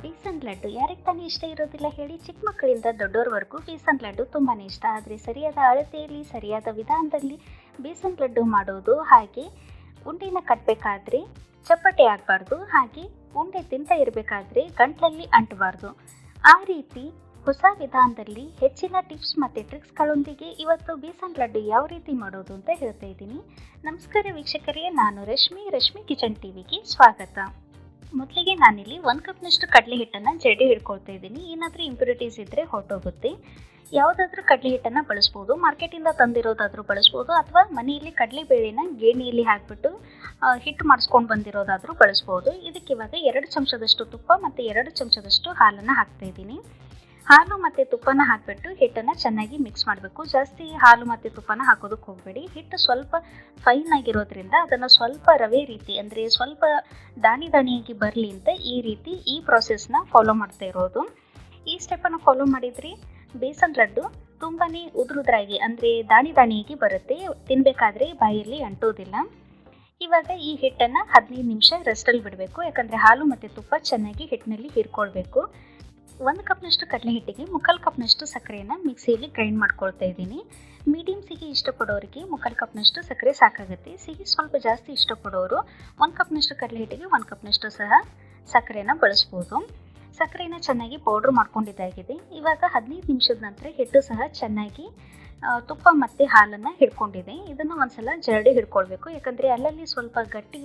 ಬೇಸನ್ ಲಡ್ಡು ಯಾರಿಗೆ ತಾನೇ ಇಷ್ಟ ಇರೋದಿಲ್ಲ ಹೇಳಿ. ಚಿಕ್ಕ ಮಕ್ಕಳಿಂದ ದೊಡ್ಡೋರ್ವರೆಗೂ ಬೇಸನ್ ಲಡ್ಡು ತುಂಬಾ ಇಷ್ಟ. ಆದರೆ ಸರಿಯಾದ ಅಳತೆಯಲ್ಲಿ ಸರಿಯಾದ ವಿಧಾನದಲ್ಲಿ ಬೇಸನ್ ಲಡ್ಡು ಮಾಡೋದು, ಹಾಗೆ ಉಂಡೆನ ಕಟ್ಟಬೇಕಾದ್ರೆ ಚಪ್ಪಟೆ ಆಗಬಾರ್ದು, ಹಾಗೆ ಉಂಡೆ ತಿಂತ ಇರಬೇಕಾದ್ರೆ ಗಂಟ್ಲಲ್ಲಿ ಅಂಟಬಾರ್ದು. ಆ ರೀತಿ ಹೊಸ ವಿಧಾನದಲ್ಲಿ ಹೆಚ್ಚಿನ ಟಿಪ್ಸ್ ಮತ್ತು ಟ್ರಿಕ್ಸ್ಗಳೊಂದಿಗೆ ಇವತ್ತು ಬೇಸನ್ ಲಡ್ಡು ಯಾವ ರೀತಿ ಮಾಡೋದು ಅಂತ ಹೇಳ್ತಾ ಇದ್ದೀನಿ. ನಮಸ್ಕಾರ ವೀಕ್ಷಕರೇ, ನಾನು ರಶ್ಮಿ ಕಿಚನ್ ಟಿವಿಗೆ ಸ್ವಾಗತ. ಮೊದಲಿಗೆ ನಾನಿಲ್ಲಿ 1 ಕಪ್ನಷ್ಟು ಕಡಲೆ ಹಿಟ್ಟನ್ನು ಜಡಿ ಹಿಡ್ಕೊಳ್ತಾ ಇದ್ದೀನಿ. ಏನಾದರೂ ಇಂಪ್ಯೂರಿಟೀಸ್ ಇದ್ದರೆ ಹೊರಟೋಗುತ್ತೆ. ಯಾವುದಾದ್ರೂ ಕಡಲೆ ಹಿಟ್ಟನ್ನು ಬಳಸ್ಬೋದು, ಮಾರ್ಕೆಟಿಂದ ತಂದಿರೋದಾದರೂ ಬಳಸ್ಬೋದು, ಅಥವಾ ಮನೆಯಲ್ಲಿ ಕಡಲೆಬೇಳೆನ ಗೇಣಿಯಲ್ಲಿ ಹಾಕಿಬಿಟ್ಟು ಹಿಟ್ಟು ಮಾಡಿಸ್ಕೊಂಡು ಬಂದಿರೋದಾದರೂ ಬಳಸ್ಬೋದು. ಇದಕ್ಕೆ ಇವಾಗ 2 ಚಮಚದಷ್ಟು ತುಪ್ಪ ಮತ್ತು 2 ಚಮಚದಷ್ಟು ಹಾಲನ್ನು ಹಾಕ್ತಾ ಇದ್ದೀನಿ. ಹಾಲು ಮತ್ತು ತುಪ್ಪನ ಹಾಕಿಬಿಟ್ಟು ಹಿಟ್ಟನ್ನು ಚೆನ್ನಾಗಿ ಮಿಕ್ಸ್ ಮಾಡಬೇಕು. ಜಾಸ್ತಿ ಹಾಲು ಮತ್ತು ತುಪ್ಪನ ಹಾಕೋದಕ್ಕೆ ಹೋಗಬೇಡಿ. ಹಿಟ್ಟು ಸ್ವಲ್ಪ ಫೈನ್ ಆಗಿರೋದ್ರಿಂದ ಅದನ್ನು ಸ್ವಲ್ಪ ರವೆ ರೀತಿ, ಅಂದರೆ ಸ್ವಲ್ಪ ದಾಣಿಯಾಗಿ ಬರಲಿ ಅಂತ ಈ ಪ್ರಾಸೆಸ್ನ ಫಾಲೋ ಮಾಡ್ತಾ ಇರೋದು. ಈ ಸ್ಟೆಪ್ಪನ್ನು ಫಾಲೋ ಮಾಡಿದರೆ ಬೇಸನ್ ಲಡ್ಡು ತುಂಬಾ ಉದುರುದ್ರಾಗಿ, ಅಂದರೆ ದಾಣಿಯಾಗಿ ಬರುತ್ತೆ. ತಿನ್ನಬೇಕಾದ್ರೆ ಬಾಯಲ್ಲಿ ಅಂಟೋದಿಲ್ಲ. ಇವಾಗ ಈ ಹಿಟ್ಟನ್ನು 15 ನಿಮಿಷ ರೆಸ್ಟಲ್ಲಿ ಬಿಡಬೇಕು. ಯಾಕಂದರೆ ಹಾಲು ಮತ್ತು ತುಪ್ಪ ಚೆನ್ನಾಗಿ ಹಿಟ್ಟಿನಲ್ಲಿ ಹೀರ್ಕೊಳ್ಬೇಕು. 1 ಕಪ್ನಷ್ಟು ಕಡಲೆ ಹಿಟ್ಟಿಗೆ 3/4 ಕಪ್ನಷ್ಟು ಸಕ್ಕರೆಯನ್ನು ಮಿಕ್ಸಿಯಲ್ಲಿ ಗ್ರೈಂಡ್ ಮಾಡ್ಕೊಳ್ತಾ ಇದ್ದೀನಿ. ಮೀಡಿಯಮ್ ಸಿಹಿ ಇಷ್ಟಪಡೋರಿಗೆ 3/4 ಕಪ್ನಷ್ಟು ಸಕ್ಕರೆ ಸಾಕಾಗುತ್ತೆ. ಸಿಹಿ ಸ್ವಲ್ಪ ಜಾಸ್ತಿ ಇಷ್ಟಪಡೋರು 1 ಕಪ್ನಷ್ಟು ಕಡಲೆ ಹಿಟ್ಟಿಗೆ 1 ಕಪ್ನಷ್ಟು ಸಹ ಸಕ್ಕರೆನ ಬಳಸ್ಬೋದು. ಸಕ್ಕರೆನ ಚೆನ್ನಾಗಿ ಪೌಡ್ರ್ ಮಾಡ್ಕೊಂಡಿದ್ದಾಗಿದೆ. ಇವಾಗ 15 ನಿಮಿಷದ ನಂತರ ಹಿಟ್ಟು ಸಹ ಚೆನ್ನಾಗಿ ತುಪ್ಪ ಮತ್ತು ಹಾಲನ್ನು ಹಿಡ್ಕೊಂಡಿದೆ. ಇದನ್ನು ಒಂದ್ಸಲ ಜರಡಿ ಹಿಡ್ಕೊಳ್ಬೇಕು. ಯಾಕಂದರೆ ಅಲ್ಲಲ್ಲಿ ಸ್ವಲ್ಪ ಗಟ್ಟಿ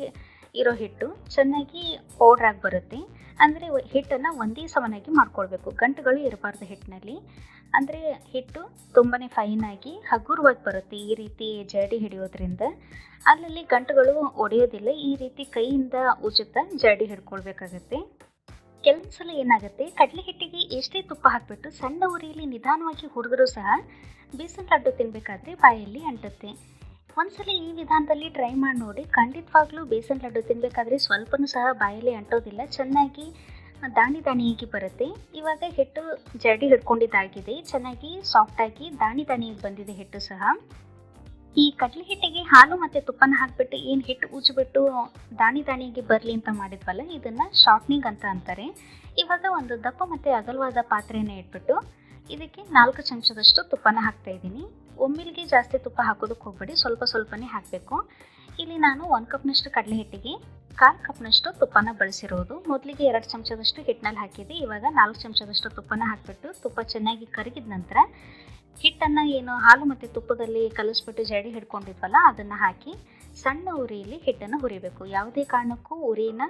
ಇರೋ ಹಿಟ್ಟು ಚೆನ್ನಾಗಿ ಪೌಡ್ರಾಗಿ ಬರುತ್ತೆ. ಅಂದರೆ ಹಿಟ್ಟನ್ನು ಒಂದೇ ಸಮನಾಗಿ ಮಾಡ್ಕೊಳ್ಬೇಕು, ಗಂಟುಗಳು ಇರಬಾರ್ದು ಹಿಟ್ಟಿನಲ್ಲಿ. ಅಂದರೆ ಹಿಟ್ಟು ತುಂಬಾ ಫೈನಾಗಿ ಹಗುರವಾಗಿ ಬರುತ್ತೆ. ಈ ರೀತಿ ಜರಡಿ ಹಿಡಿಯೋದ್ರಿಂದ ಅಲ್ಲಲ್ಲಿ ಗಂಟುಗಳು ಒಡೆಯೋದಿಲ್ಲ. ಈ ರೀತಿ ಕೈಯಿಂದ ಉಜ್ಜುತ್ತಾ ಜರಡಿ ಹಿಡ್ಕೊಳ್ಬೇಕಾಗತ್ತೆ. ಕೆಲವೊಂದು ಸಲ ಏನಾಗುತ್ತೆ, ಕಡಲೆ ಹಿಟ್ಟಿಗೆ ಎಷ್ಟೇ ತುಪ್ಪ ಹಾಕಿಬಿಟ್ಟು ಸಣ್ಣ ಉರಿಯಲ್ಲಿ ನಿಧಾನವಾಗಿ ಹುರಿದ್ರೂ ಸಹ ಬೇಸನ್ ಲಡ್ಡು ತಿನ್ನಬೇಕಾದ್ರೆ ಬಾಯಲ್ಲಿ ಅಂಟುತ್ತೆ. ಒಂದ್ಸಲ ಈ ವಿಧಾನದಲ್ಲಿ ಟ್ರೈ ಮಾಡಿ ನೋಡಿ. ಖಂಡಿತವಾಗ್ಲೂ ಬೇಸನ್ ಲಡ್ಡು ತಿನ್ನಬೇಕಾದ್ರೆ ಸ್ವಲ್ಪನೂ ಸಹ ಬಾಯಲ್ಲಿ ಅಂಟೋದಿಲ್ಲ, ಚೆನ್ನಾಗಿ ದಾಣಿಯಾಗಿ ಬರುತ್ತೆ. ಇವಾಗ ಹಿಟ್ಟು ಜರಡಿ ಹಿಡ್ಕೊಂಡಿದ್ದಾಗಿದೆ, ಚೆನ್ನಾಗಿ ಸಾಫ್ಟಾಗಿ ದಾಣಿಯಾಗಿ ಬಂದಿದೆ ಹಿಟ್ಟು ಸಹ. ಈ ಕಡಲೆ ಹಿಟ್ಟಿಗೆ ಹಾಲು ಮತ್ತು ತುಪ್ಪನ ಹಾಕಿಬಿಟ್ಟು ಏನು ಹಿಟ್ಟು ಉಜ್ಜಿಬಿಟ್ಟು ದಾಣಿಯಾಗಿ ಬರಲಿ ಅಂತ ಮಾಡಿದ್ವಲ್ಲ, ಇದನ್ನು ಶಾರ್ಟ್ನಿಂಗ್ ಅಂತ ಅಂತಾರೆ. ಇವಾಗ ಒಂದು ದಪ್ಪ ಮತ್ತು ಅಗಲವಾದ ಪಾತ್ರೆಯನ್ನು ಇಟ್ಬಿಟ್ಟು ಇದಕ್ಕೆ 4 ಚಮಚದಷ್ಟು ತುಪ್ಪನ ಹಾಕ್ತಾ ಇದ್ದೀನಿ. ಒಮ್ಮೆಲ್ಗೆ ಜಾಸ್ತಿ ತುಪ್ಪ ಹಾಕೋದಕ್ಕೆ ಹೋಗಬೇಡಿ, ಸ್ವಲ್ಪನೇ ಹಾಕಬೇಕು. ಇಲ್ಲಿ ನಾನು 1 ಕಪ್ನಷ್ಟು ಕಡಲೆ ಹಿಟ್ಟಿಗೆ 1/4 ಕಪ್ನಷ್ಟು ತುಪ್ಪನ ಬಳಸಿರೋದು. ಮೊದಲಿಗೆ 2 ಚಮಚದಷ್ಟು ಹಿಟ್ಟಿನಲ್ಲಿ ಹಾಕಿದ್ದೆ. ಇವಾಗ 4 ಚಮಚದಷ್ಟು ತುಪ್ಪನ ಹಾಕಿಬಿಟ್ಟು ತುಪ್ಪ ಚೆನ್ನಾಗಿ ಕರಗಿದ ನಂತರ ಹಿಟ್ಟನ್ನು ಏನು ಹಾಲು ಮತ್ತು ತುಪ್ಪದಲ್ಲಿ ಕಲಿಸ್ಬಿಟ್ಟು ಜಡಿ ಹಿಡ್ಕೊಂಡಿದ್ವಲ್ಲ ಅದನ್ನು ಹಾಕಿ ಸಣ್ಣ ಉರಿಯಲ್ಲಿ ಹಿಟ್ಟನ್ನು ಹುರಿಬೇಕು. ಯಾವುದೇ ಕಾರಣಕ್ಕೂ ಉರಿನ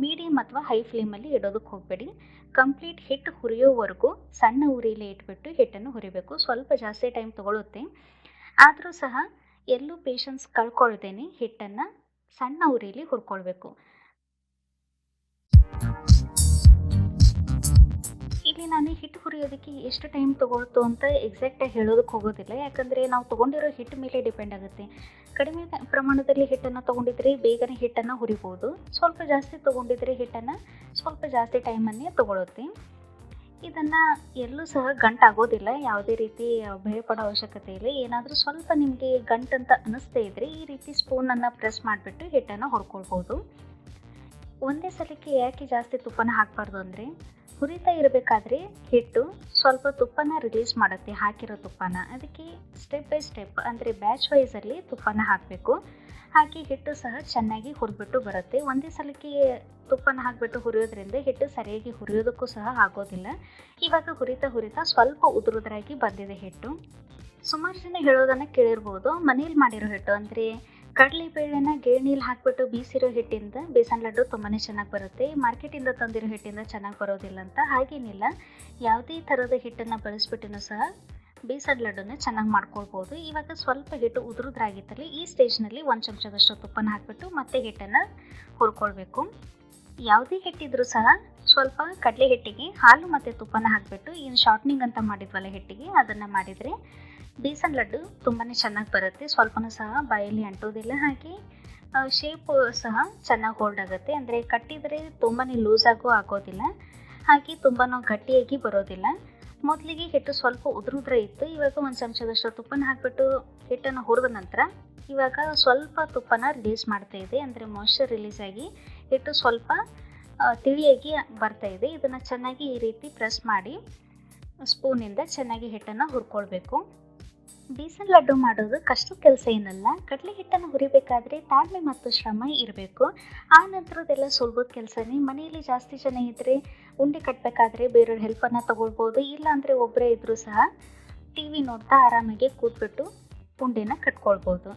ಮೀಡಿಯಮ್ ಅಥವಾ ಹೈ ಫ್ಲೇಮಲ್ಲಿ ಇಡೋದಕ್ಕೆ ಹೋಗಬೇಡಿ. ಕಂಪ್ಲೀಟ್ ಹಿಟ್ಟು ಹುರಿಯೋವರೆಗೂ ಸಣ್ಣ ಉರಿಯಲ್ಲಿ ಇಟ್ಬಿಟ್ಟು ಹಿಟ್ಟನ್ನು ಹುರಿಬೇಕು. ಸ್ವಲ್ಪ ಜಾಸ್ತಿ ಟೈಮ್ ತಗೊಳ್ಳುತ್ತೆ, ಆದರೂ ಸಹ ಎಲ್ಲೂ ಪೇಷನ್ಸ್ ಕಳ್ಕೊಳ್ದೇನೆ ಹಿಟ್ಟನ್ನು ಸಣ್ಣ ಉರಿಯಲ್ಲಿ ಹುರ್ಕೊಳ್ಬೇಕು. ಇಲ್ಲಿ ನಾನು ಹಿಟ್ಟು ಹುರಿಯೋದಕ್ಕೆ ಎಷ್ಟು ಟೈಮ್ ತೊಗೊಳ್ತು ಅಂತ ಎಕ್ಸಾಕ್ಟಾಗಿ ಹೇಳೋದಕ್ಕೆ ಹೋಗೋದಿಲ್ಲ. ಯಾಕಂದರೆ ನಾವು ತೊಗೊಂಡಿರೋ ಹಿಟ್ಟು ಮೇಲೆ ಡಿಪೆಂಡ್ ಆಗುತ್ತೆ. ಕಡಿಮೆ ಪ್ರಮಾಣದಲ್ಲಿ ಹಿಟ್ಟನ್ನು ತೊಗೊಂಡಿದ್ರೆ ಬೇಗನೆ ಹಿಟ್ಟನ್ನು ಹುರಿಬೋದು. ಸ್ವಲ್ಪ ಜಾಸ್ತಿ ತೊಗೊಂಡಿದ್ರೆ ಹಿಟ್ಟನ್ನು ಸ್ವಲ್ಪ ಜಾಸ್ತಿ ಟೈಮನ್ನೇ ತೊಗೊಳುತ್ತೆ. ಇದನ್ನು ಎಲ್ಲೂ ಸಹ ಗಂಟಾಗೋದಿಲ್ಲ. ಯಾವುದೇ ರೀತಿ ಭಯಪಡೋ ಅವಶ್ಯಕತೆ ಇಲ್ಲ. ಏನಾದರೂ ಸ್ವಲ್ಪ ನಿಮಗೆ ಗಂಟಂತ ಅನ್ನಿಸ್ತಾ ಇದ್ದರೆ ಈ ರೀತಿ ಸ್ಪೂನನ್ನು ಪ್ರೆಸ್ ಮಾಡಿಬಿಟ್ಟು ಹಿಟ್ಟನ್ನು ಹುರ್ಕೊಳ್ಬೋದು. ಒಂದೇ ಸಲಕ್ಕೆ ಯಾಕೆ ಜಾಸ್ತಿ ತುಪ್ಪನ ಹಾಕಬಾರ್ದು ಅಂದರೆ, ಹುರಿತಾ ಇರಬೇಕಾದ್ರೆ ಹಿಟ್ಟು ಸ್ವಲ್ಪ ತುಪ್ಪನ ರಿಲೀಸ್ ಮಾಡುತ್ತೆ, ಹಾಕಿರೋ ತುಪ್ಪನ. ಅದಕ್ಕೆ ಸ್ಟೆಪ್ ಬೈ ಸ್ಟೆಪ್, ಅಂದರೆ ಬ್ಯಾಚ್ ವೈಸಲ್ಲಿ ತುಪ್ಪನ ಹಾಕಬೇಕು. ಹಾಕಿ ಹಿಟ್ಟು ಸಹ ಚೆನ್ನಾಗಿ ಹುರಿದ್ಬಿಟ್ಟು ಬರುತ್ತೆ. ಒಂದೇ ಸಲಕ್ಕೆ ತುಪ್ಪನ ಹಾಕಿಬಿಟ್ಟು ಹುರಿಯೋದ್ರಿಂದ ಹಿಟ್ಟು ಸರಿಯಾಗಿ ಹುರಿಯೋದಕ್ಕೂ ಸಹ ಆಗೋದಿಲ್ಲ. ಇವಾಗ ಹುರಿತಾ ಸ್ವಲ್ಪ ಉದುರುದ್ರಾಗಿ ಬಂದಿದೆ ಹಿಟ್ಟು. ಸುಮಾರು ಜನ ಹೇಳೋದನ್ನು ಕೇಳಿರ್ಬೋದು, ಮನೇಲಿ ಮಾಡಿರೋ ಹಿಟ್ಟು ಅಂದರೆ ಕಡಲೆಬೇಳೆನ ಗೇಣಿಯಲ್ಲಿ ಹಾಕಿಬಿಟ್ಟು ಬೀಸಿರೋ ಹಿಟ್ಟಿಂದ ಬೇಸನ್ ಲಡ್ಡು ತುಂಬಾ ಚೆನ್ನಾಗಿ ಬರುತ್ತೆ, ಮಾರ್ಕೆಟಿಂದ ತಂದಿರೋ ಹಿಟ್ಟಿಂದ ಚೆನ್ನಾಗಿ ಬರೋದಿಲ್ಲ ಅಂತ. ಹಾಗೇನಿಲ್ಲ, ಯಾವುದೇ ಥರದ ಹಿಟ್ಟನ್ನು ಬಳಸ್ಬಿಟ್ಟು ಸಹ ಬೇಸನ್ ಲಡ್ಡುನ ಚೆನ್ನಾಗಿ ಮಾಡ್ಕೊಳ್ಬೋದು. ಇವಾಗ ಸ್ವಲ್ಪ ಹಿಟ್ಟು ಉದುರುದ್ರಾಗಿತ್ತಲ್ಲಿ ಈ ಸ್ಟೇಜ್ನಲ್ಲಿ 1 ಚಮಚದಷ್ಟು ತುಪ್ಪನ ಹಾಕಿಬಿಟ್ಟು ಮತ್ತೆ ಹಿಟ್ಟನ್ನು ಹುರ್ಕೊಳ್ಬೇಕು. ಯಾವುದೇ ಹಿಟ್ಟಿದ್ರೂ ಸಹ ಸ್ವಲ್ಪ ಕಡಲೆ ಹಿಟ್ಟಿಗೆ ಹಾಲು ಮತ್ತು ತುಪ್ಪನ ಹಾಕಿಬಿಟ್ಟು ಏನು ಶಾರ್ಟ್ನಿಂಗ್ ಅಂತ ಮಾಡಿದ್ವಲ್ಲ ಹಿಟ್ಟಿಗೆ, ಅದನ್ನು ಮಾಡಿದರೆ ಬೇಸನ್ ಲಡ್ಡು ತುಂಬಾ ಚೆನ್ನಾಗಿ ಬರುತ್ತೆ. ಸ್ವಲ್ಪನೂ ಸಹ ಬಾಯಲ್ಲಿ ಅಂಟೋದಿಲ್ಲ. ಹಾಗೆ ಶೇಪು ಸಹ ಚೆನ್ನಾಗಿ ಹೋಲ್ಡ್ ಆಗುತ್ತೆ. ಅಂದರೆ ಕಟ್ಟಿದರೆ ತುಂಬಾ ಲೂಸಾಗೂ ಆಗೋದಿಲ್ಲ, ಹಾಗೆ ತುಂಬಾ ಗಟ್ಟಿಯಾಗಿ ಬರೋದಿಲ್ಲ. ಮೊದಲಿಗೆ ಹಿಟ್ಟು ಸ್ವಲ್ಪ ಉದುರುದ್ರ ಇತ್ತು. ಇವಾಗ 1 ಚಮಚದಷ್ಟು ತುಪ್ಪನ ಹಾಕಿಬಿಟ್ಟು ಹಿಟ್ಟನ್ನು ಹುರಿದ ನಂತರ ಇವಾಗ ಸ್ವಲ್ಪ ತುಪ್ಪನ ರಿಲೀಸ್ ಮಾಡ್ತಾ ಇದೆ. ಅಂದರೆ ಮಾಯ್ಶ್ಚರ್ ರಿಲೀಸ್ ಆಗಿ ಹಿಟ್ಟು ಸ್ವಲ್ಪ ತಿಳಿಯಾಗಿ ಬರ್ತಾ ಇದೆ. ಇದನ್ನು ಚೆನ್ನಾಗಿ ಈ ರೀತಿ ಪ್ರೆಸ್ ಮಾಡಿ ಸ್ಪೂನಿಂದ ಚೆನ್ನಾಗಿ ಹಿಟ್ಟನ್ನು ಹುರ್ಕೊಳ್ಬೇಕು. ಬೇಸನ್ ಲಡ್ಡು ಮಾಡೋದು ಕಷ್ಟದ ಕೆಲಸ ಏನಲ್ಲ. ಕಡಲೆ ಹಿಟ್ಟನ್ನು ಹುರಿಬೇಕಾದ್ರೆ ತಾಳ್ಮೆ ಮತ್ತು ಶ್ರಮ ಇರಬೇಕು. ಆ ನಂತರದೆಲ್ಲ ಸುಲಭದ ಕೆಲಸನೇ. ಮನೆಯಲ್ಲಿ ಜಾಸ್ತಿ ಜನ ಇದ್ದರೆ ಉಂಡೆ ಕಟ್ಟಬೇಕಾದ್ರೆ ಬೇರೆಯವ್ರ ಹೆಲ್ಪನ್ನು ತಗೊಳ್ಬೋದು. ಇಲ್ಲಾಂದರೆ ಒಬ್ಬರೇ ಇದ್ದರೂ ಸಹ ಟಿ ವಿ ನೋಡ್ತಾ ಆರಾಮಾಗಿ ಕೂತ್ಬಿಟ್ಟು ಉಂಡೆನ ಕಟ್ಕೊಳ್ಬೋದು.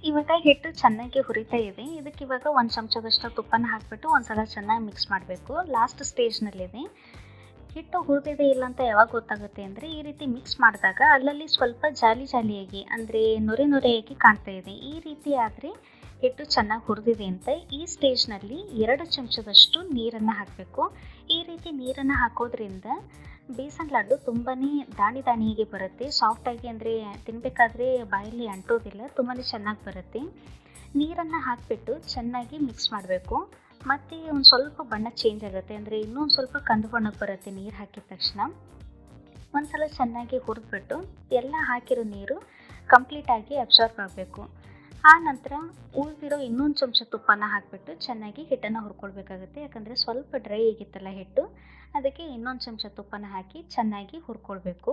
ಇವಾಗ ಹಿಟ್ಟು ಚೆನ್ನಾಗಿ ಹುರಿತಾ ಇದೆ. ಇದಕ್ಕೆ ಇವಾಗ 1 ಚಮಚದಷ್ಟು ತುಪ್ಪನ ಹಾಕಿಬಿಟ್ಟು ಒಂದ್ಸಲ ಚೆನ್ನಾಗಿ ಮಿಕ್ಸ್ ಮಾಡಬೇಕು. ಲಾಸ್ಟ್ ಸ್ಟೇಜ್ನಲ್ಲಿದೆ. ಹಿಟ್ಟು ಹುರಿದಿದೆ ಇಲ್ಲ ಅಂತ ಯಾವಾಗ ಗೊತ್ತಾಗುತ್ತೆ ಅಂದರೆ ಈ ರೀತಿ ಮಿಕ್ಸ್ ಮಾಡಿದಾಗ ಅಲ್ಲಲ್ಲಿ ಸ್ವಲ್ಪ ಜಾಲಿಯಾಗಿ ಅಂದರೆ ನೊರೆಯಾಗಿ ಕಾಣ್ತಾ ಇದೆ. ಈ ರೀತಿ ಆದರೆ ಹಿಟ್ಟು ಚೆನ್ನಾಗಿ ಹುರಿದಿದೆ ಅಂತ. ಈ ಸ್ಟೇಜ್ನಲ್ಲಿ 2 ಚಮಚದಷ್ಟು ನೀರನ್ನು ಹಾಕಬೇಕು. ಈ ರೀತಿ ನೀರನ್ನು ಹಾಕೋದ್ರಿಂದ ಬೇಸನ್ ಲಡ್ಡು ತುಂಬಾ ದಾಣಿಯಾಗಿ ಬರುತ್ತೆ. ಸಾಫ್ಟಾಗಿ ಅಂದರೆ ತಿನ್ನಬೇಕಾದ್ರೆ ಬಾಯಲ್ಲಿ ಅಂಟೋದಿಲ್ಲ, ತುಂಬಾ ಚೆನ್ನಾಗಿ ಬರುತ್ತೆ. ನೀರನ್ನು ಹಾಕಿಬಿಟ್ಟು ಚೆನ್ನಾಗಿ ಮಿಕ್ಸ್ ಮಾಡಬೇಕು. ಮತ್ತು ಒಂದು ಸ್ವಲ್ಪ ಬಣ್ಣ ಚೇಂಜ್ ಆಗುತ್ತೆ, ಅಂದರೆ ಇನ್ನೊಂದು ಸ್ವಲ್ಪ ಕಂದು ಬಣ್ಣಕ್ಕೆ ಬರುತ್ತೆ ನೀರು ಹಾಕಿದ ತಕ್ಷಣ. ಒಂದು ಸಲ ಚೆನ್ನಾಗಿ ಹುರಿದ್ಬಿಟ್ಟು ಎಲ್ಲ ಹಾಕಿರೋ ನೀರು ಕಂಪ್ಲೀಟಾಗಿ ಅಬ್ಸಾರ್ಬ್ ಆಗಬೇಕು. ಆ ನಂತರ ಉಳಿದಿರೋ ಇನ್ನೊಂದು ಚಮಚ ತುಪ್ಪನ ಹಾಕಿಬಿಟ್ಟು ಚೆನ್ನಾಗಿ ಹಿಟ್ಟನ್ನು ಹುರ್ಕೊಳ್ಬೇಕಾಗುತ್ತೆ. ಯಾಕಂದರೆ ಸ್ವಲ್ಪ ಡ್ರೈ ಆಗಿತ್ತಲ್ಲ ಹಿಟ್ಟು, ಅದಕ್ಕೆ ಇನ್ನೊಂದು ಚಮಚ ತುಪ್ಪನ ಹಾಕಿ ಚೆನ್ನಾಗಿ ಹುರ್ಕೊಳ್ಬೇಕು.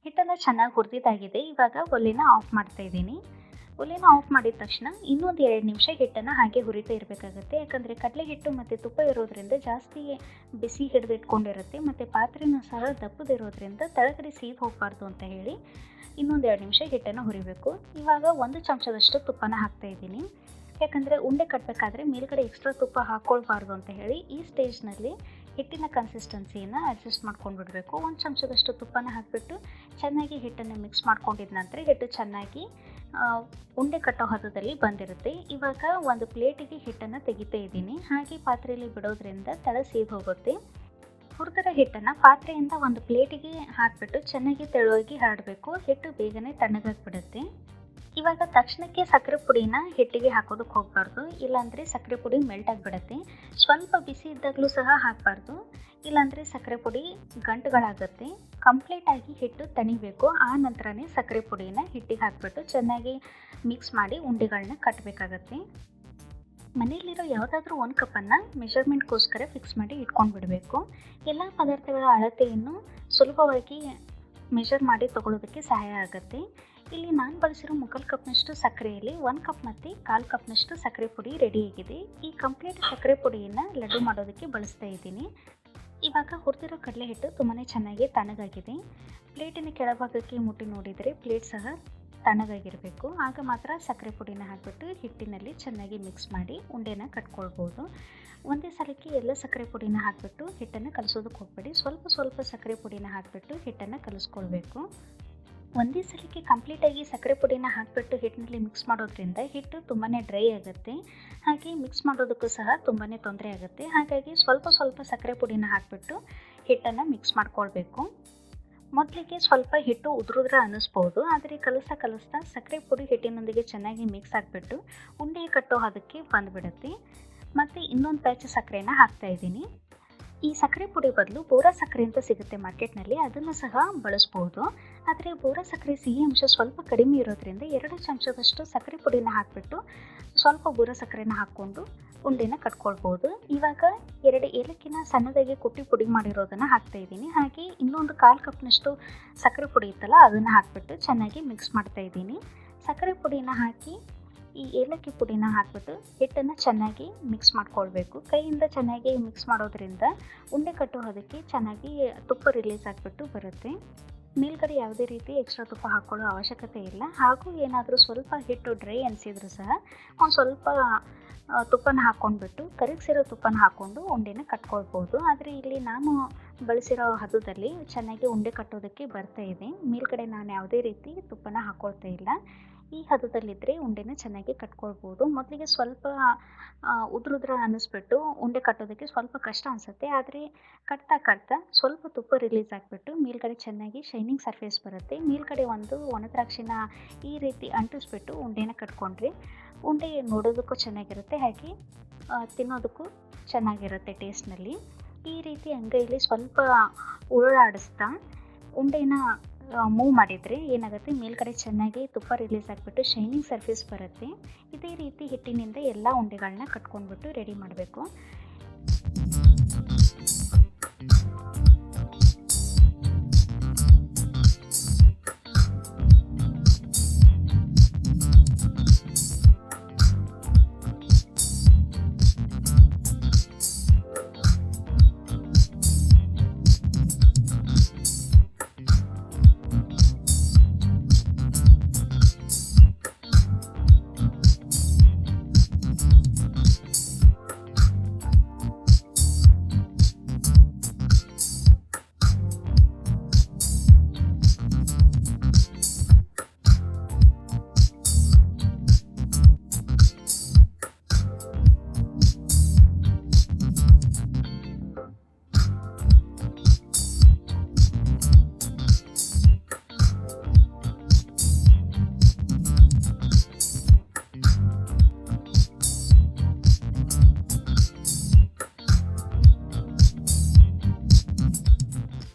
ಹಿಟ್ಟನ್ನು ಚೆನ್ನಾಗಿ ಹುರಿದಿದ್ದಾಗಿದೆ. ಇವಾಗ ಒಲೆನ ಆಫ್ ಮಾಡ್ತಾ ಇದ್ದೀನಿ. ಒಲೆನ ಆಫ್ ಮಾಡಿದ ತಕ್ಷಣ ಇನ್ನೊಂದು 2 ನಿಮಿಷ ಹಿಟ್ಟನ್ನು ಹಾಗೆ ಹುರಿತಾ ಇರಬೇಕಾಗುತ್ತೆ. ಯಾಕಂದರೆ ಕಡಲೆ ಹಿಟ್ಟು ಮತ್ತು ತುಪ್ಪ ಇರೋದ್ರಿಂದ ಜಾಸ್ತಿ ಬಿಸಿ ಹಿಡಿದಿಟ್ಕೊಂಡಿರುತ್ತೆ ಮತ್ತು ಪಾತ್ರೆನೂ ಸಹ ದಪ್ಪದಿರೋದ್ರಿಂದ ಕೆಳಗಡೆ ಸೀದು ಹೋಗಬಾರ್ದು ಅಂತ ಹೇಳಿ ಇನ್ನೊಂದು 2 ನಿಮಿಷ ಹಿಟ್ಟನ್ನು ಹುರಿಬೇಕು. ಇವಾಗ 1 ಚಮಚದಷ್ಟು ತುಪ್ಪನ ಹಾಕ್ತಾ ಇದ್ದೀನಿ. ಯಾಕಂದರೆ ಉಂಡೆ ಕಟ್ಟಬೇಕಾದ್ರೆ ಮೇಲ್ಗಡೆ ಎಕ್ಸ್ಟ್ರಾ ತುಪ್ಪ ಹಾಕ್ಕೊಳ್ಬಾರ್ದು ಅಂತ ಹೇಳಿ ಈ ಸ್ಟೇಜ್ನಲ್ಲಿ ಹಿಟ್ಟಿನ ಕನ್ಸಿಸ್ಟೆನ್ಸಿಯನ್ನು ಅಡ್ಜಸ್ಟ್ ಮಾಡ್ಕೊಂಡು ಬಿಡಬೇಕು. 1 ಚಮಚದಷ್ಟು ತುಪ್ಪನ ಹಾಕಿಬಿಟ್ಟು ಚೆನ್ನಾಗಿ ಹಿಟ್ಟನ್ನು ಮಿಕ್ಸ್ ಮಾಡ್ಕೊಂಡಿದ ನಂತರ ಹಿಟ್ಟು ಚೆನ್ನಾಗಿ ಉಂಡೆ ಕಟ್ಟೋ ಹದದಲ್ಲಿ ಬಂದಿರುತ್ತೆ. ಇವಾಗ ಒಂದು ಪ್ಲೇಟಿಗೆ ಹಿಟ್ಟನ್ನು ತೆಗಿತಾ ಇದ್ದೀನಿ. ಹಾಗೆ ಪಾತ್ರೆಯಲ್ಲಿ ಬಿಡೋದ್ರಿಂದ ತಳ ಸೀದು ಹೋಗುತ್ತೆ. ಹುರಿದಿರೋ ಹಿಟ್ಟನ್ನು ಪಾತ್ರೆಯಿಂದ ಒಂದು ಪ್ಲೇಟಿಗೆ ಹಾಕಿಬಿಟ್ಟು ಚೆನ್ನಾಗಿ ತೆಳುವಾಗಿ ಹರಡಬೇಕು. ಹಿಟ್ಟು ಬೇಗನೆ ತಣ್ಣಗಾಗಿಬಿಡುತ್ತೆ. ಇವಾಗ ತಕ್ಷಣಕ್ಕೆ ಸಕ್ಕರೆ ಪುಡಿನ ಹಿಟ್ಟಿಗೆ ಹಾಕೋದಕ್ಕೆ ಹೋಗಬಾರ್ದು, ಇಲ್ಲಾಂದರೆ ಸಕ್ಕರೆ ಪುಡಿ ಮೆಲ್ಟ್ ಆಗಿಬಿಡುತ್ತೆ. ಸ್ವಲ್ಪ ಬಿಸಿ ಇದ್ದಾಗಲೂ ಸಹ ಹಾಕಬಾರ್ದು, ಇಲ್ಲಾಂದರೆ ಸಕ್ಕರೆ ಪುಡಿ ಗಂಟುಗಳಾಗುತ್ತೆ. ಕಂಪ್ಲೀಟಾಗಿ ಹಿಟ್ಟು ತಣಿಬೇಕು. ಆ ನಂತರನೇ ಸಕ್ಕರೆ ಪುಡಿನ ಹಿಟ್ಟಿಗೆ ಹಾಕಿಬಿಟ್ಟು ಚೆನ್ನಾಗಿ ಮಿಕ್ಸ್ ಮಾಡಿ ಉಂಡೆಗಳನ್ನ ಕಟ್ಟಬೇಕಾಗತ್ತೆ. ಮನೆಯಲ್ಲಿರೋ ಯಾವುದಾದ್ರೂ 1 ಕಪ್ಪನ್ನು ಮೆಷರ್ಮೆಂಟ್ಗೋಸ್ಕರ ಫಿಕ್ಸ್ ಮಾಡಿ ಇಟ್ಕೊಂಡು ಬಿಡಬೇಕು. ಎಲ್ಲ ಪದಾರ್ಥಗಳ ಅಳತೆಯನ್ನು ಸುಲಭವಾಗಿ ಮೆಷರ್ ಮಾಡಿ ತಗೊಳ್ಳೋದಕ್ಕೆ ಸಹಾಯ ಆಗುತ್ತೆ. ಇಲ್ಲಿ ನಾನು ಬಳಸಿರೋ 3 ಕಪ್ನಷ್ಟು ಸಕ್ಕರೆಯಲ್ಲಿ 1 ಕಪ್ ಮತ್ತು 1/4 ಕಪ್ನಷ್ಟು ಸಕ್ಕರೆ ಪುಡಿ ರೆಡಿಯಾಗಿದೆ. ಈ ಕಂಪ್ಲೀಟ್ ಸಕ್ಕರೆ ಪುಡಿಯನ್ನು ಲಡ್ಡು ಮಾಡೋದಕ್ಕೆ ಬಳಸ್ತಾ ಇದ್ದೀನಿ. ಇವಾಗ ಹುರಿದಿರೋ ಕಡಲೆ ಹಿಟ್ಟು ತುಂಬಾ ಚೆನ್ನಾಗಿ ತಣ್ಣಗಾಗಿದೆ. ಪ್ಲೇಟಿನ ಕೆಳಭಾಗಕ್ಕೆ ಮುಟ್ಟಿ ನೋಡಿದರೆ ಪ್ಲೇಟ್ ಸಹ ತಣ್ಣಗಾಗಿರಬೇಕು. ಆಗ ಮಾತ್ರ ಸಕ್ಕರೆ ಪುಡಿನ ಹಾಕಿಬಿಟ್ಟು ಹಿಟ್ಟಿನಲ್ಲಿ ಚೆನ್ನಾಗಿ ಮಿಕ್ಸ್ ಮಾಡಿ ಉಂಡೆನ ಕಟ್ಕೊಳ್ಬೋದು. ಒಂದೇ ಸಲಕ್ಕೆ ಎಲ್ಲ ಸಕ್ಕರೆ ಪುಡಿನ ಹಾಕಿಬಿಟ್ಟು ಹಿಟ್ಟನ್ನು ಕಲಿಸೋದಕ್ಕೆ ಹೋಗಬೇಡಿ. ಸ್ವಲ್ಪ ಸಕ್ಕರೆ ಪುಡಿನ ಹಾಕಿಬಿಟ್ಟು ಹಿಟ್ಟನ್ನು ಕಲಿಸ್ಕೊಳ್ಬೇಕು. ಒಂದೇ ಸಲಕ್ಕೆ ಕಂಪ್ಲೀಟಾಗಿ ಸಕ್ಕರೆ ಪುಡಿನ ಹಾಕಿಬಿಟ್ಟು ಹಿಟ್ಟಿನಲ್ಲಿ ಮಿಕ್ಸ್ ಮಾಡೋದ್ರಿಂದ ಹಿಟ್ಟು ತುಂಬಾ ಡ್ರೈ ಆಗುತ್ತೆ. ಹಾಗೆ ಮಿಕ್ಸ್ ಮಾಡೋದಕ್ಕೂ ಸಹ ತುಂಬಾ ತೊಂದರೆ ಆಗುತ್ತೆ. ಹಾಗಾಗಿ ಸ್ವಲ್ಪ ಸಕ್ಕರೆ ಪುಡಿನ ಹಾಕಿಬಿಟ್ಟು ಹಿಟ್ಟನ್ನು ಮಿಕ್ಸ್ ಮಾಡ್ಕೊಳ್ಬೇಕು. ಮೊದಲಿಗೆ ಸ್ವಲ್ಪ ಹಿಟ್ಟು ಉದುರುದ್ರ ಅನ್ನಿಸ್ಬೋದು, ಆದರೆ ಕಲಿಸ್ತಾ ಸಕ್ಕರೆ ಪುಡಿ ಹಿಟ್ಟಿನೊಂದಿಗೆ ಚೆನ್ನಾಗಿ ಮಿಕ್ಸ್ ಆಗಿಬಿಟ್ಟು ಉಂಡೆ ಕಟ್ಟೋ ಹದಕ್ಕೆ ಬಂದುಬಿಡುತ್ತೆ. ಮತ್ತು ಇನ್ನೊಂದು ಬ್ಯಾಚ್ ಸಕ್ಕರೆನ ಹಾಕ್ತಾ ಇದ್ದೀನಿ. ಈ ಸಕ್ಕರೆ ಪುಡಿ ಬದಲು ಬೋರಾ ಸಕ್ಕರೆ ಅಂತ ಸಿಗುತ್ತೆ ಮಾರ್ಕೆಟ್ನಲ್ಲಿ, ಅದನ್ನು ಸಹ ಬಳಸ್ಬೋದು. ಆದರೆ ಬೋರಾ ಸಕ್ಕರೆ ಸಿಹಿ ಅಂಶ ಸ್ವಲ್ಪ ಕಡಿಮೆ ಇರೋದ್ರಿಂದ 2 ಚಮಚದಷ್ಟು ಸಕ್ಕರೆ ಪುಡಿನ ಹಾಕಿಬಿಟ್ಟು ಸ್ವಲ್ಪ ಬೋರಾ ಸಕ್ಕರೆನ ಹಾಕ್ಕೊಂಡು ಉಂಡೆನ ಕಟ್ಕೊಳ್ಬೋದು. ಇವಾಗ 2 ಏಲಕ್ಕಿನ ಸಣ್ಣದಾಗಿ ಕುಟ್ಟಿ ಪುಡಿ ಮಾಡಿರೋದನ್ನು ಹಾಕ್ತಾ ಇದ್ದೀನಿ. ಹಾಗೆ ಇನ್ನೊಂದು 1/4 ಕಪ್ನಷ್ಟು ಸಕ್ಕರೆ ಪುಡಿ ಇತ್ತಲ್ಲ ಅದನ್ನು ಹಾಕಿಬಿಟ್ಟು ಚೆನ್ನಾಗಿ ಮಿಕ್ಸ್ ಮಾಡ್ತಾ ಇದ್ದೀನಿ. ಸಕ್ಕರೆ ಪುಡಿನ ಹಾಕಿ ಈ ಏಲಕ್ಕಿ ಪುಡಿನ ಹಾಕಿಬಿಟ್ಟು ಹಿಟ್ಟನ್ನು ಚೆನ್ನಾಗಿ ಮಿಕ್ಸ್ ಮಾಡ್ಕೊಳ್ಬೇಕು. ಕೈಯಿಂದ ಚೆನ್ನಾಗಿ ಮಿಕ್ಸ್ ಮಾಡೋದ್ರಿಂದ ಉಂಡೆ ಕಟ್ಟೋದಕ್ಕೆ ಚೆನ್ನಾಗಿ ತುಪ್ಪ ರಿಲೀಸ್ ಆಗಿಬಿಟ್ಟು ಬರುತ್ತೆ. ಮೇಲ್ಗಡೆ ಯಾವುದೇ ರೀತಿ ಎಕ್ಸ್ಟ್ರಾ ತುಪ್ಪ ಹಾಕ್ಕೊಳ್ಳೋ ಅವಶ್ಯಕತೆ ಇಲ್ಲ. ಹಾಗೂ ಏನಾದರೂ ಸ್ವಲ್ಪ ಹಿಟ್ಟು ಡ್ರೈ ಅನಿಸಿದ್ರು ಸಹ ಒಂದು ಸ್ವಲ್ಪ ತುಪ್ಪನ ಹಾಕ್ಕೊಂಡ್ಬಿಟ್ಟು ಕರಗಿಸಿರೋ ತುಪ್ಪನ ಹಾಕ್ಕೊಂಡು ಉಂಡೆನ ಕಟ್ಕೊಳ್ಬೋದು. ಆದರೆ ಇಲ್ಲಿ ನಾನು ಬಳಸಿರೋ ಹದದಲ್ಲಿ ಚೆನ್ನಾಗಿ ಉಂಡೆ ಕಟ್ಟೋದಕ್ಕೆ ಬರ್ತಾ ಇದೆ. ಮೇಲ್ಗಡೆ ನಾನು ಯಾವುದೇ ರೀತಿ ತುಪ್ಪನ ಹಾಕ್ಕೊಳ್ತಾ ಇಲ್ಲ. ಈ ಹದದಲ್ಲಿದ್ದರೆ ಉಂಡೆನ ಚೆನ್ನಾಗಿ ಕಟ್ಕೊಳ್ಬೋದು. ಮೊದಲಿಗೆ ಸ್ವಲ್ಪ ಉದುರುದ್ರ ಅನ್ನಿಸ್ಬಿಟ್ಟು ಉಂಡೆ ಕಟ್ಟೋದಕ್ಕೆ ಸ್ವಲ್ಪ ಕಷ್ಟ ಅನಿಸುತ್ತೆ. ಆದರೆ ಕಟ್ತಾ ಸ್ವಲ್ಪ ತುಪ್ಪ ರಿಲೀಸ್ ಆಗಿಬಿಟ್ಟು ಮೇಲ್ಗಡೆ ಚೆನ್ನಾಗಿ ಶೈನಿಂಗ್ ಸರ್ಫೇಸ್ ಬರುತ್ತೆ. ಮೇಲ್ಗಡೆ ಒಂದು ಒಣ ದ್ರಾಕ್ಷಿನ ಈ ರೀತಿ ಅಂಟಿಸ್ಬಿಟ್ಟು ಉಂಡೆನ ಕಟ್ಕೊಂಡ್ರೆ ಉಂಡೆ ನೋಡೋದಕ್ಕೂ ಚೆನ್ನಾಗಿರುತ್ತೆ, ಹಾಗೆ ತಿನ್ನೋದಕ್ಕೂ ಚೆನ್ನಾಗಿರುತ್ತೆ ಟೇಸ್ಟ್ನಲ್ಲಿ. ಈ ರೀತಿ ಅಂಗೈಯಲ್ಲಿ ಸ್ವಲ್ಪ ಉರುಳಾಡಿಸ್ತಾ ಉಂಡೆನ ಮೂವ್ ಮಾಡಿದರೆ ಏನಾಗುತ್ತೆ, ಮೇಲ್ಗಡೆ ಚೆನ್ನಾಗಿ ತುಪ್ಪ ರಿಲೀಸ್ ಆಗಿಬಿಟ್ಟು ಶೈನಿಂಗ್ ಸರ್ಫೇಸ್ ಬರುತ್ತೆ. ಇದೇ ರೀತಿ ಹಿಟ್ಟಿನಿಂದ ಎಲ್ಲ ಉಂಡೆಗಳನ್ನ ಕಟ್ಕೊಂಡ್ಬಿಟ್ಟು ರೆಡಿ ಮಾಡಬೇಕು.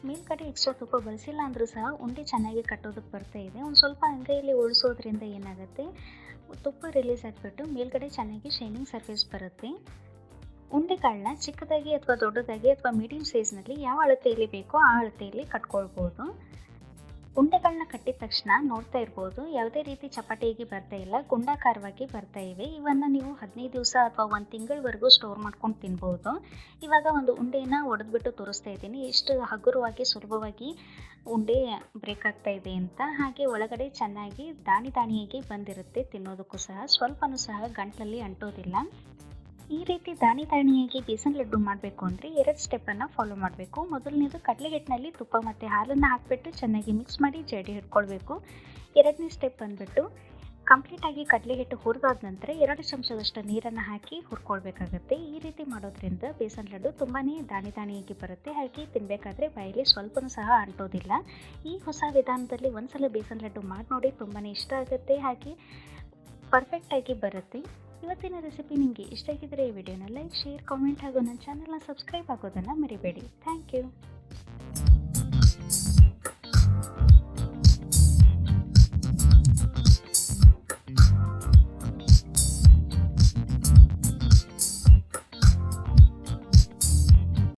ಮೇಲ್ಗಡೆ ಎಕ್ಸ್ಟ್ರಾ ತುಪ್ಪ ಬಳಸಿಲ್ಲ ಅಂದರೂ ಸಹ ಉಂಡೆ ಚೆನ್ನಾಗಿ ಕಟ್ಟೋದಕ್ಕೆ ಬರ್ತಾ ಇದೆ. ಒಂದು ಸ್ವಲ್ಪ ಅಂಗೈಯಲ್ಲಿ ಉಳಿಸೋದ್ರಿಂದ ಏನಾಗುತ್ತೆ, ತುಪ್ಪ ರಿಲೀಸ್ ಆಗಿಬಿಟ್ಟು ಮೇಲ್ಗಡೆ ಚೆನ್ನಾಗಿ ಶೈನಿಂಗ್ ಸರ್ಫೇಸ್ ಬರುತ್ತೆ. ಉಂಡೆಗಳನ್ನ ಚಿಕ್ಕದಾಗಿ ಅಥವಾ ದೊಡ್ಡದಾಗಿ ಅಥವಾ ಮೀಡಿಯಂ ಸೈಜ್ನಲ್ಲಿ ಯಾವ ಅಳತೆಯಲ್ಲಿ ಬೇಕೋ ಆ ಅಳತೆಯಲ್ಲಿ ಕಟ್ಕೊಳ್ಬೋದು. ಉಂಡೆಗಳನ್ನ ಕಟ್ಟಿದ ತಕ್ಷಣ ನೋಡ್ತಾ ಇರ್ಬೋದು, ಯಾವುದೇ ರೀತಿ ಚಪಾಟಿಯಾಗಿ ಬರ್ತಾ ಇಲ್ಲ, ಗುಂಡಾಕಾರವಾಗಿ ಬರ್ತಾ ಇವೆ. ಇವನ್ನು ನೀವು 15 ದಿವಸ ಅಥವಾ 1 ತಿಂಗಳವರೆಗೂ ಸ್ಟೋರ್ ಮಾಡ್ಕೊಂಡು ತಿನ್ಬೋದು. ಇವಾಗ ಒಂದು ಉಂಡೆನ ಒಡೆದ್ಬಿಟ್ಟು ತೋರಿಸ್ತಾ ಇದ್ದೀನಿ, ಎಷ್ಟು ಹಗುರವಾಗಿ ಸುಲಭವಾಗಿ ಉಂಡೆ ಬ್ರೇಕ್ ಆಗ್ತಾ ಇದೆ ಅಂತ. ಹಾಗೆ ಒಳಗಡೆ ಚೆನ್ನಾಗಿ ದಾಣಿಯಾಗಿ ಬಂದಿರುತ್ತೆ, ತಿನ್ನೋದಕ್ಕೂ ಸಹ ಸ್ವಲ್ಪನೂ ಸಹ ಗಂಟಲಲ್ಲಿ ಅಂಟೋದಿಲ್ಲ. ಈ ರೀತಿ ದಾಣಿಯಾಗಿ ಬೇಸನ್ ಲಡ್ಡು ಮಾಡಬೇಕು ಅಂದರೆ 2 ಸ್ಟೆಪ್ಪನ್ನು ಫಾಲೋ ಮಾಡಬೇಕು. ಮೊದಲನೇದು, ಕಡಲೆ ಹಿಟ್ಟಿನಲ್ಲಿ ತುಪ್ಪ ಮತ್ತು ಹಾಲನ್ನು ಹಾಕಿಬಿಟ್ಟು ಚೆನ್ನಾಗಿ ಮಿಕ್ಸ್ ಮಾಡಿ ಜಡಿ ಹಿಡ್ಕೊಳ್ಬೇಕು. 2ನೇ ಸ್ಟೆಪ್ ಬಂದುಬಿಟ್ಟು ಕಂಪ್ಲೀಟಾಗಿ ಕಡಲೆ ಹಿಟ್ಟು ಹುರಿದಾದ ನಂತರ 2 ಚಮಚದಷ್ಟು ನೀರನ್ನು ಹಾಕಿ ಹುರ್ಕೊಳ್ಬೇಕಾಗತ್ತೆ. ಈ ರೀತಿ ಮಾಡೋದ್ರಿಂದ ಬೇಸನ್ ಲಡ್ಡು ತುಂಬಾ ದಾಣಿಯಾಗಿ ಬರುತ್ತೆ. ಹಾಗೆ ತಿನ್ನಬೇಕಾದ್ರೆ ಬಾಯಲ್ಲಿ ಸ್ವಲ್ಪನೂ ಸಹ ಅಂಟೋದಿಲ್ಲ. ಈ ಹೊಸ ವಿಧಾನದಲ್ಲಿ ಒಂದ್ಸಲ ಬೇಸನ್ ಲಡ್ಡು ಮಾಡಿ ನೋಡಿ, ತುಂಬಾ ಇಷ್ಟ ಆಗುತ್ತೆ, ಹಾಗೆ ಪರ್ಫೆಕ್ಟಾಗಿ ಬರುತ್ತೆ. ಇವತ್ತಿನ ರೆಸಿಪಿ ನಿಮಗೆ ಇಷ್ಟ ಆಗಿದ್ದರೆ ಈ ವಿಡಿಯೋನ ಲೈಕ್, ಶೇರ್, ಕಾಮೆಂಟ್ ಹಾಗೂ ನನ್ನ ಚಾನಲ್ನ ಸಬ್ಸ್ಕ್ರೈಬ್ ಆಗೋದನ್ನು ಮರಿಬೇಡಿ. Thank you.